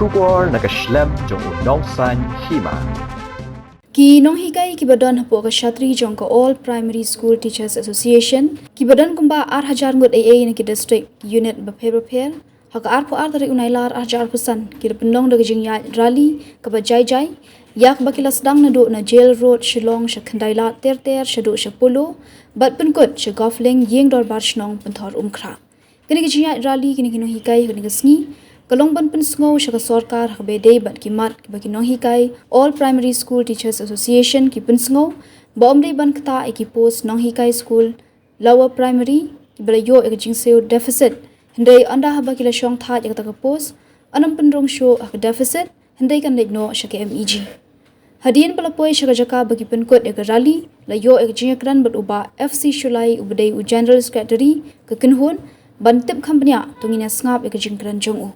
Shukor nakaslem jong unong san Hima. Ki nong hikai ki badan hapo ka Shatri jong ka All Primary School Teachers Association ki badan kumba 8,000 ngut AA na ki district unit bapher haka arpo dari unailar 8,000 ki pendong daga jingya rally ka bajai jai yak bakilas dang na do na jail road Shillong sha khandaila ter shadu sha Pule bat penkut sha gofling yeng dor bar shnong penthor umkra kini ki jingya rally kini nong hikai kini gasngi kalong ban pen sngo shaka Sorkar habede bat ki mat baki nong hikai All Primary School Teachers Association ki pen sngo bomde ban kta eki post nong hikai school lower primary ki balayo ek jingseo deficit hindai anda habaki la shong tha ek ta post anam pen rong show ak deficit hindai kan legno shaka MEG hadien palapoi shaka jaka baki pen kot ek rally la yo ek jingakran bat uba FC Shulai ubdei u General Secretary ke kenhun ban tip company tungina ngap ek jingkran jongu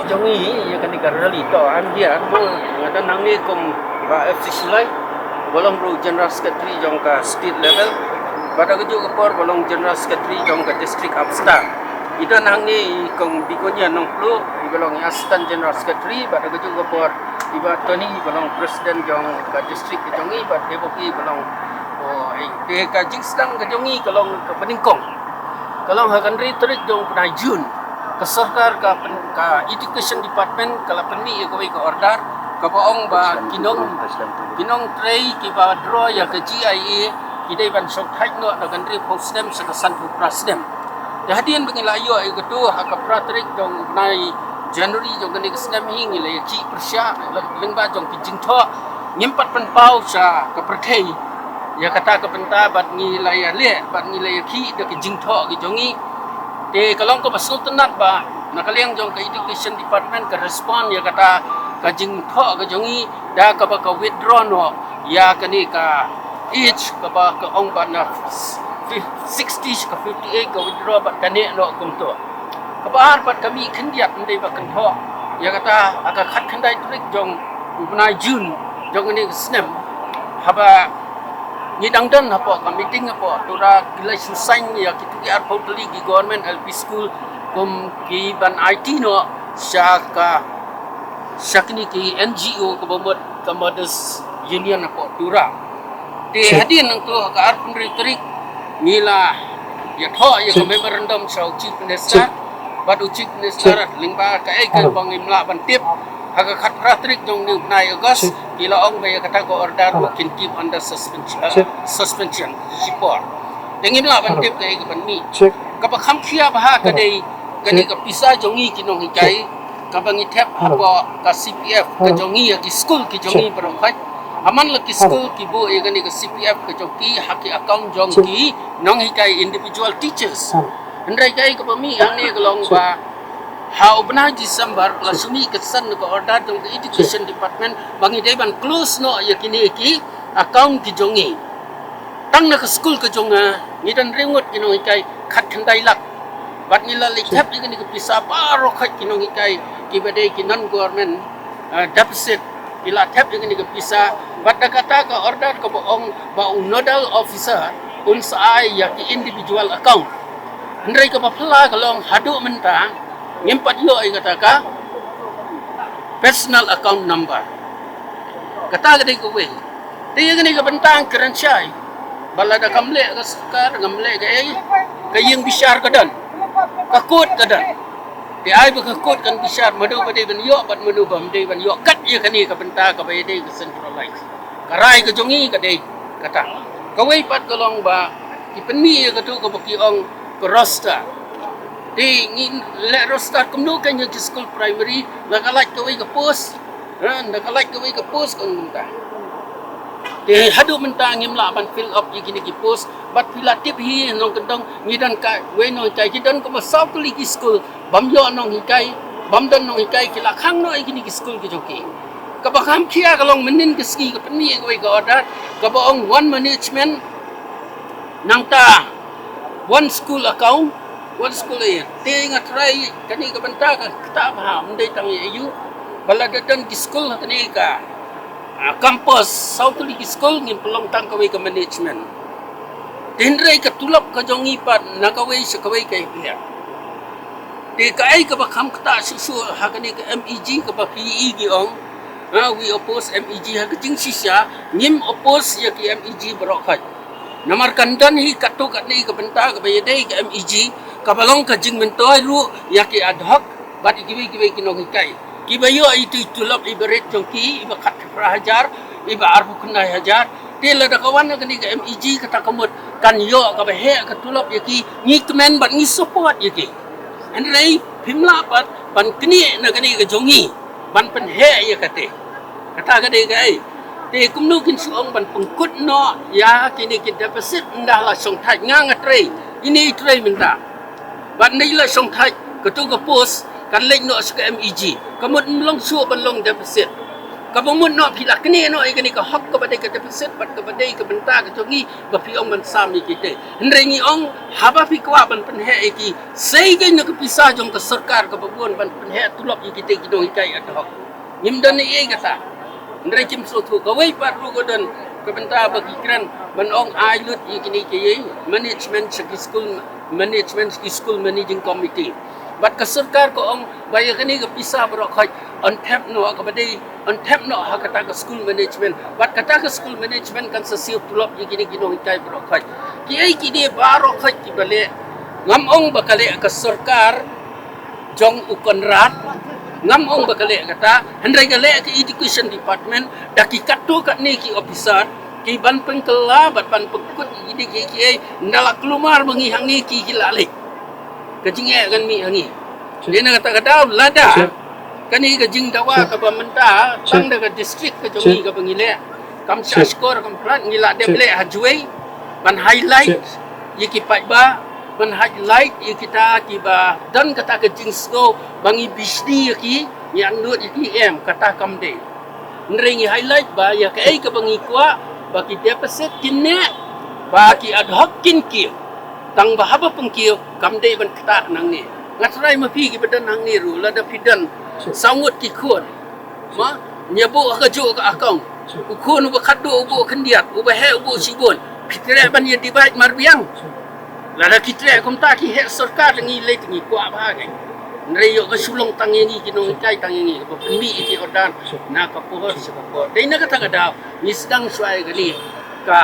Jongi yang kan dikarali to dia tu ngata nang ni kom ba FC Shulai bolong bro General Secretary jong ka state level pada keju ke por bolong General Secretary jong ka district upstar ida nang ni kom bikonya nong flu di bolong Assistant General Secretary pada keju ke por iba Tony bolong President jong ka district jongi ba deboki bolong oh de ka jingstang ke jongi kalong ke peningkong kalong hakan retreat jong penai Jun ke Sorkar ka Education Department kala penni ko ke order ka paong ba kinong tray ki ba draw ya ke GIA kidai ban sok hak no da country post dem sa san prasdem dahadian bangila ayo ay ketu haka pratrik dong nai January jong ni kesdem hing ile ki persya lengba jong ki jingtho nyempat penpau sa ke perthei ya kata ke penta bat ngi laya le bat ngi laya ki de ki jingtho ki jongi te kalong ko basno Tnat ba nakaliang jong ka Education Department ka respond ya kata ka jingtho ka jongi da ka ba ka withdraw no ya kani ka each ka ba ka ong ba na 60 ke 58 ke withdraw bat Katne no kum to kabar bat kami khendiat ndai ba kan tho ya kata aka khat khandai trik jong bunai June jong ni snem haba ni dangdan apa ka meeting apa tura gilai susang ya kitu ki ar totally ki government LP school kum ki ban IT no syakni ki NGO ke bomot ke mothers union apa tura di hadin nang tu ka ar pun trik mila ya tho ya ke memorandum sau chief minister badu chief minister lingba ka ai ke bang imla ban tip aga khat ratrik jong ni nai August kila ong be kata ko order can keep under suspension sipor dengin la ban tip ke ban mi ka ba kham khia ba ka dei kani ka pisa jongi kinong hikai ka bangi tap apa ka CPF ka jongi ki school ki jongi barang khai aman la ki school ki bo e gani ka CPF ka jongi haki account jongi nong hikai individual teachers andai kai ka mi ang ni kalong ba how bna December la sumi ke san ko order jong education department bangi dei ban close no yakini ki account ki jongi tang na ka school ka jonga ni dan rengot kinong hikai khat khandai lak bat nila likhap ni ka pisa paro khat kinong hikai ki badai ki non government deficit ila tap ni ka pisa bat kata ka order ka boong ba nodal officer unsai ya ki individual account andai ka pala kalong hadu menta ngimpat yo ay kata ka personal account number kata ka ko we tiya gani ka bentang kerancai balada kamle ka Sorkar ngamle ka ay kayeng bisyar ka dan kakut ka dan di ay ba kakut kan bisyar madu ba de ban yo bat madu ba de ban yo kat ya kani ka benta ka bay de ka centralize karai ka jongi ka de kata kawai pat kalong ba ipeni ka tu ka bakiong ka roster di ngin le roster kumno kanya ki school primary nakalike kawai ka post nakalike kawai ka post kang munta di hadu menta ngimla ban fill up yiki ki post bat pilatip hi nong kendong ngidan ka we no kai kidan ko masaw kuli ki school bam yo nong hikai bam dan nong hikai ki lakhang no yiki ki school ki joki ka bakam khia kalong menin ki ski ka peni kawai ka order ka baong one management nang ta one school account one school ay tinga try kani ka banta ka ta paham dai tang yu baladadan ki school kani ka campus Southly ki school ngin pelong tang kawai ka management tinrai ka tulap ka jongi pat nakawai sa kawai kay pia ti ka ay ka bakam kata susu ha kani ka MEG ka ba PE gi ong we oppose MEG ha ka jing sisya ngim oppose ya ki MEG barokhat namar kandan hi Katto Katne ka banta ka bayadai ka MEG kabalong ka jing mentoy ru ya ki ad hoc bat giwi kinong hikai kibayo itu tulap ibaret jongki iba khat hajar iba arbu kunai hajar tela da kawan ka ni ka MEG kata kamut kan yo ka bahe ka tulap ya ki ni kemen bat ni support ya ki andrei pimla pat ban kni na ka ni ka jongi ban pen he ya kate kata ka de kai te kumnu kin suong ban pengkut no ya kini ki deficit ndah la song thai ngang atrei ini trei minta ban nei la song thai ka tu ka post kan lek no ska MEG kamut long su ban long deficit ka bamut no pila kni no ai kini ka hok ka badai ka deficit bat ka badai ka benta ka jongi ba pi ong ban sam ni kite ndrei ni ong haba pi kwa ban pen he ki sei ge no ka pisa jong ka Sorkar ka babun ban pen he tulok ki kite ki dong kai at hok nim dan ni e kata ndrei kim so thu ka wei pat ru godan ka benta ba ki kran ban ong ai lut i kini ki management school managing committee bat ka Sorkar ko ong baya kani ka pisa barok khai on tap no ka badai on tap no ha kata ka school management bat kata ka school management kan sasiu tulop yigini ginong itai barok khai ki ai ki de barok khai ki bale ngam ong bakale ka Sorkar jong ukon rat ngam ong bakale kata handai gale ka education department daki Katto Katne ki Ophisar ki ban Pynkylla bat ban pekut gini ki ai ndala kelumar mengi hang ni ki hilale ka Jingeh kan mi hangi dia nak kata lada kani ka jing dawa ka pamenta tang da ka district ka jongi ka pangile kam sa score kam pran ngila de ble hajui ban highlight yiki pai ba ban highlight kita kiba dan kata ka jing sko bangi bisni yaki yang nut yaki em kata kam de nrengi highlight ba ya ka ai ka bangi kwa baki deficit kinne baki ad hoc kin kiu tang bahaba pengkiu kamdei ban kata nang ni ngatrai ma pi ki badan nang ni ru la da pidan sangut ki khon ma nyabu ka ju ka akong ukun uba khadu ubu kendiat uba he ubu sibun kitre ban ye divide marbiang la da kitre kom ta ki he sarkar ngi le ngi kwa ba ge nrei yo ka sulong tang ngi ki nong kai tang ngi ba mi ki odan na ka pohor se ka po dei na ka ta da ni sedang suai ga ni ka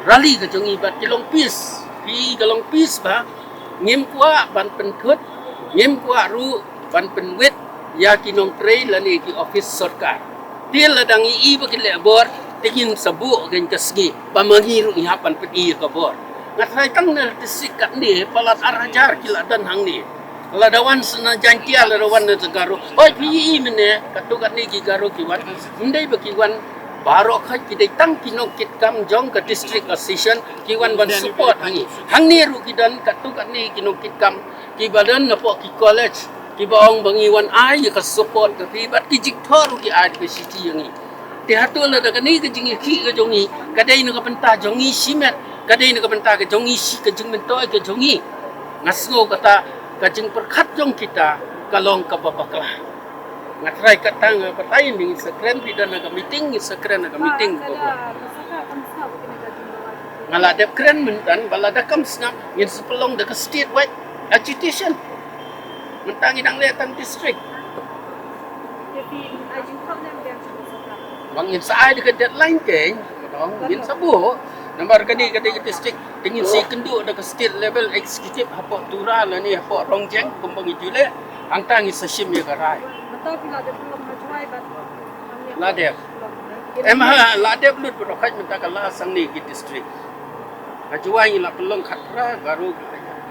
rally ka jongi bat ki long pis pi ka long pis ba ngim kwa ban pen khut ngim kwa ru ban pen wet ya ki nong trei la ni ki office sarkar til la dang i ba ki le bor tingin sabu gen ka sgi ba mangi ru i hapan pen i ka bor ngatrai tang na district kat ni palat arajar ki la dan hang ni la dawan sena jantia la dawan na garu oi pi mene katu kat ni ki garu ki wan ndai ba ki wan baro kha ki dei tang ki nok kit kam jong ka district association ki wan ban support hang ni ru ki dan katu kat ni ki nok kit kam ki badan na po ki college ki baong bangi wan ai ka support ka pi bat ki jik thor ki ai ki city yang ni te hatu la da ni ka jing ki ka jongi ka dei na ka penta jongi simet ka dei na ka penta ka jongi si ka jing men to ka jongi ngasgo kata kajing perkat jong kita kalong ka babakla ngatrai katang patai ning sekren pidan naga meeting sekren naga meeting ko ngala dep kren mentan balada kam snap yin sepelong de state wide agitation mentang idang letang district bang yin sai de deadline ke dong yin sabu Nambar kadi district tingin si kendu ada ke state level executive hapok tura la ni hapok rongjeng kumbang ijule angtang isasim ya garai. Betul bila ada belum majuai bat. Ladep. Ladep lut berokat minta kala sang ni ki district. Majuai la pelong khatra garu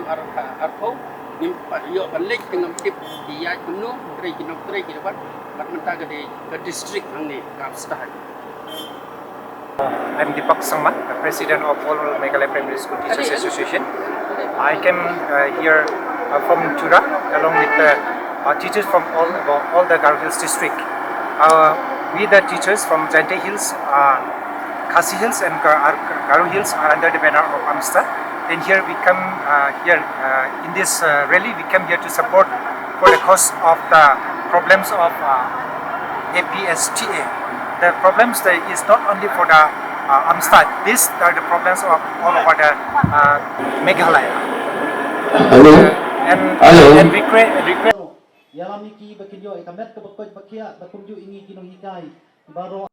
tu arpo nimpa yo balik dengan tip dia kuno rei kinok rei ki dapat bat minta ke district ang ni kapstah. I'm Deepak Sangma, the president of all Meghalaya Primary School Teachers Association. I came here from Tura along with the teachers from all the Garo Hills district. We the teachers from Jingeh Hills, Khasi Hills and Garo Hills are under the banner of AMSTA. Then here we come in this rally we come here to support for the cause of the problems of APSTA. The problems is not only for the AMSTA. These are the problems of all over the Meghalaya. And we create. Yalami ki bakilyo ikamet ko bakoj bakia bakumju ingi kinong hikay baro